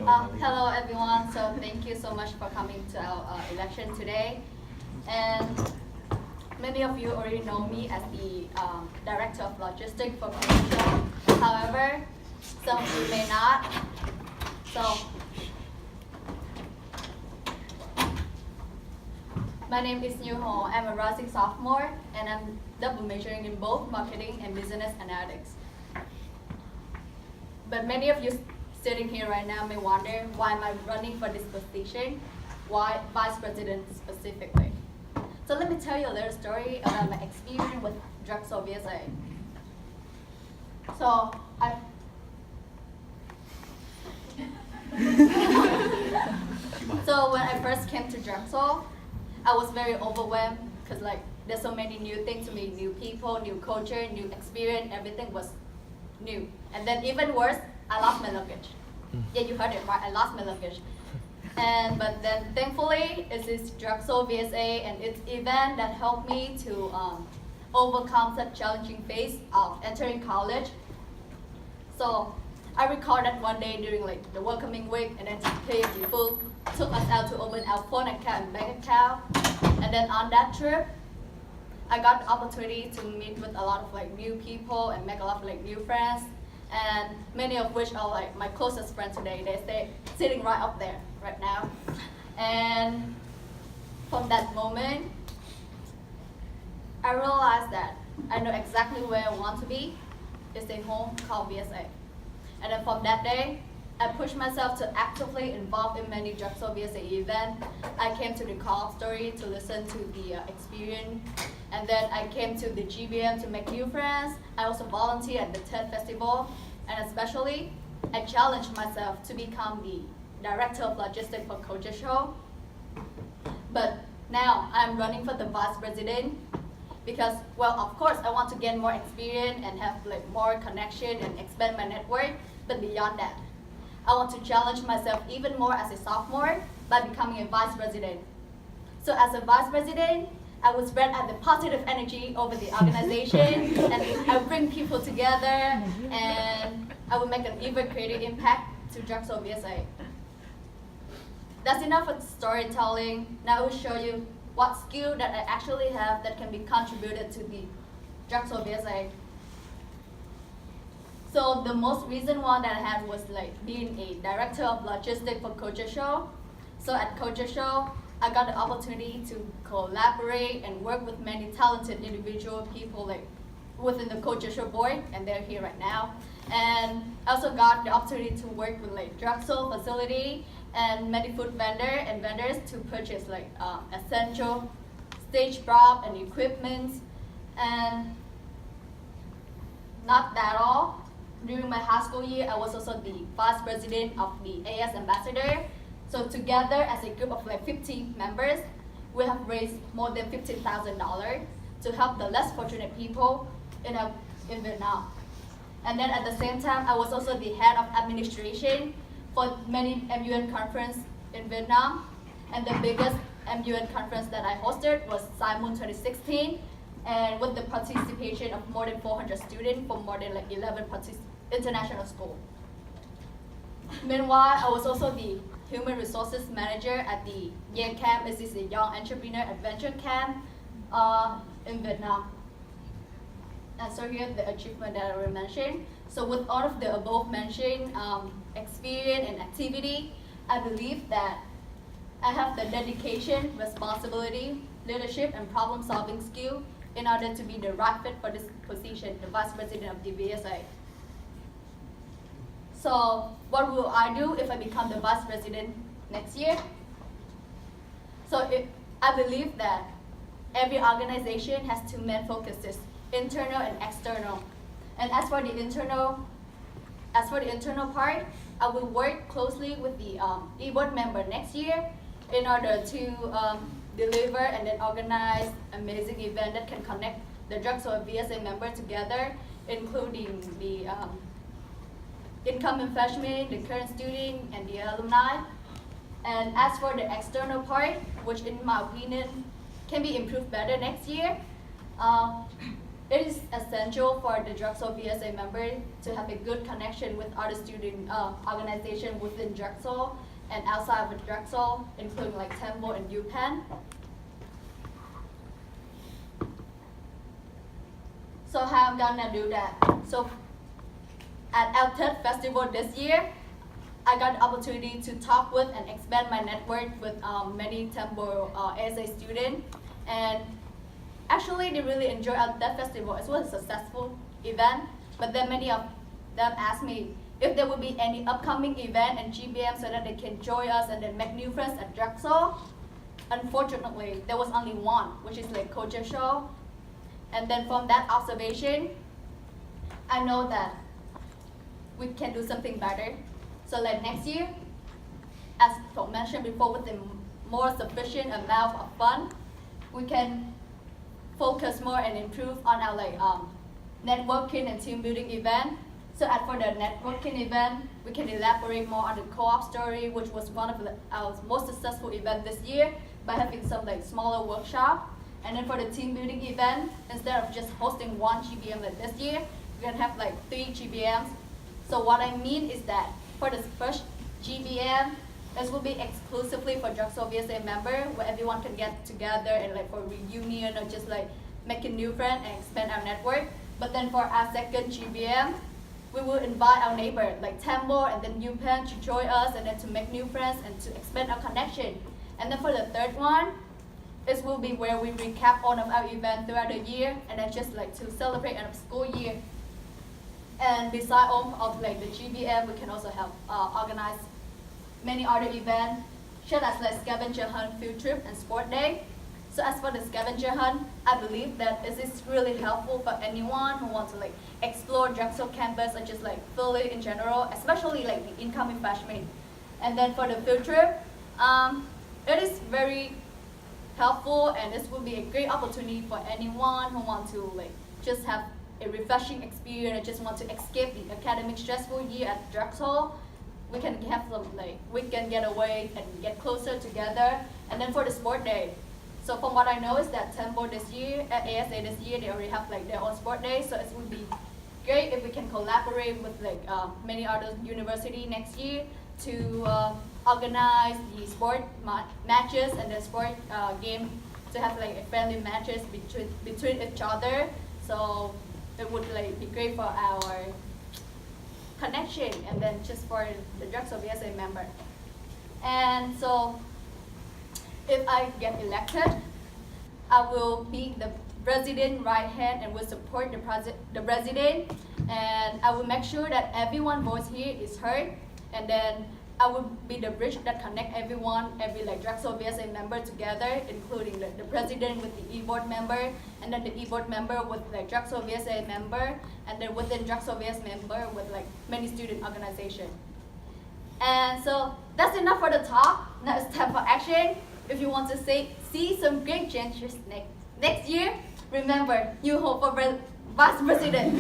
Hello everyone. So thank you so much for coming to our election today. And many of you already know me as the Director of Logistics for Commercial. However, some of you may not. So my name is Nhu Ho. I'm a rising sophomore and I'm double majoring in both marketing and business analytics. But many of you sitting here right now may wonder, why am I running for this position? Why vice president specifically? So let me tell you a little story about my experience with Drexel VSA. So so when I first came to Drexel, I was very overwhelmed because there's so many new things to me, new people, new culture, new experience, everything was new. And then even worse, I lost my luggage. Yeah, you heard it right, I lost my luggage. But then thankfully, it's this Drexel VSA and its event that helped me to overcome such challenging phase of entering college. So I recall that one day during the welcoming week, and then people took us out to open our phone account and bank account. And then on that trip, I got the opportunity to meet with a lot of new people and make a lot of new friends. And many of which are my closest friends today. They stay sitting right up there right now. And from that moment, I realized that I know exactly where I want to be. It's a home called VSA. And then from that day, I pushed myself to actively involve in many Drexel VSA events. I came to the call story to listen to the experience. And then I came to the GBM to make new friends. I also volunteered at the TED Festival. And especially, I challenged myself to become the Director of Logistics for Culture Show. But now I'm running for the Vice President because, well, of course, I want to gain more experience and have more connection and expand my network. But beyond that, I want to challenge myself even more as a sophomore by becoming a Vice President. So as a Vice President, I will spread out the positive energy over the organization and I bring people together and I will make an even greater impact to Drexel VSA. That's enough for storytelling. Now I will show you what skill that I actually have that can be contributed to the Drexel VSA. So the most recent one that I had was being a Director of Logistics for Culture Show. So at Culture Show, I got the opportunity to collaborate and work with many talented individual people within the Culture Show board, and they're here right now. And I also got the opportunity to work with Drexel facility and many food vendors to purchase essential stage prop and equipment. And not that all. During my high school year, I was also the Vice President of the AS Ambassador. So together as a group of 50 members, we have raised more than $15,000 to help the less fortunate people in Vietnam. And then at the same time, I was also the head of administration for many MUN conference in Vietnam. And the biggest MUN conference that I hosted was SIMON 2016, and with the participation of more than 400 students from more than 11 international schools. Meanwhile, I was also the Human Resources Manager at the Yale Camp. This is a Young Entrepreneur Adventure Camp in Vietnam. And so here's the achievement that I already mentioned. So with all of the above mentioned experience and activity, I believe that I have the dedication, responsibility, leadership, and problem-solving skill in order to be the right fit for this position, the Vice President of the VSA. So what will I do if I become the Vice President next year? So I believe that every organization has two main focuses, internal and external. And as for the internal part, I will work closely with the e-board member next year in order to deliver and then organize amazing event that can connect the Drexel VSA member together, including the incoming freshmen, the current student, and the alumni. And as for the external part, which in my opinion can be improved better next year, it is essential for the Drexel VSA member to have a good connection with other student organization within Drexel and outside of Drexel, including like Temple and UPenn. So how I'm gonna do that? So at our third festival this year, I got the opportunity to talk with and expand my network with many Temple ASA students, and actually they really enjoyed that festival. It was a successful event, but then many of them asked me if there would be any upcoming event in GBM so that they can join us and then make new friends at Drexel. Unfortunately, there was only one, which is like Culture Show. And then from that observation, I know that we can do something better. So like next year, as Tom mentioned before, with a more sufficient amount of fund, we can focus more and improve on our like networking and team building event. So as for the networking event, we can elaborate more on the co-op story, which was one of our most successful events this year by having some like smaller workshop. And then for the team building event, instead of just hosting one GBM like this year, we're gonna have like 3 GBMs. So what I mean is that for the first GBM, this will be exclusively for Drexel VSA member, where everyone can get together and like for reunion or just like making new friends and expand our network. But then for our second GBM, we will invite our neighbor like Temple and then UPenn to join us and then to make new friends and to expand our connection. And then for the third one, this will be where we recap all of our events throughout the year and then just like to celebrate end of school year. And beside all of like the GBM, we can also help organize many other events, such as like scavenger hunt, field trip, and sport day. So as for the scavenger hunt, I believe that this is really helpful for anyone who wants to like explore Drexel campus or just like Philly in general, especially like the incoming freshmen. And then for the field trip, it is very helpful, and this will be a great opportunity for anyone who wants to like just have a refreshing experience or just want to escape the academic stressful year at Drexel. We can have some like weekend getaway and get closer together. And then for the sport day, so from what I know is that Temple this year, at ASA this year, they already have like their own sport day. So it would be great if we can collaborate with like many other university next year to organize the sport matches and the sport game to have like friendly matches between each other. So it would like be great for our connection and then just for the Drexel VSA member. And so if I get elected, I will be the president right hand and will support the president, and I will make sure that everyone's voice here is heard, and then I will be the bridge that connect everyone, every like Drexel VSA member together, including the president with the e-board member, and then the e-board member with like Drexel VSA member, and then within Drexel VSA member with like many student organization. And so that's enough for the talk. Now it's time for action. If you want to see some great changes next year, remember, you hope for vice president.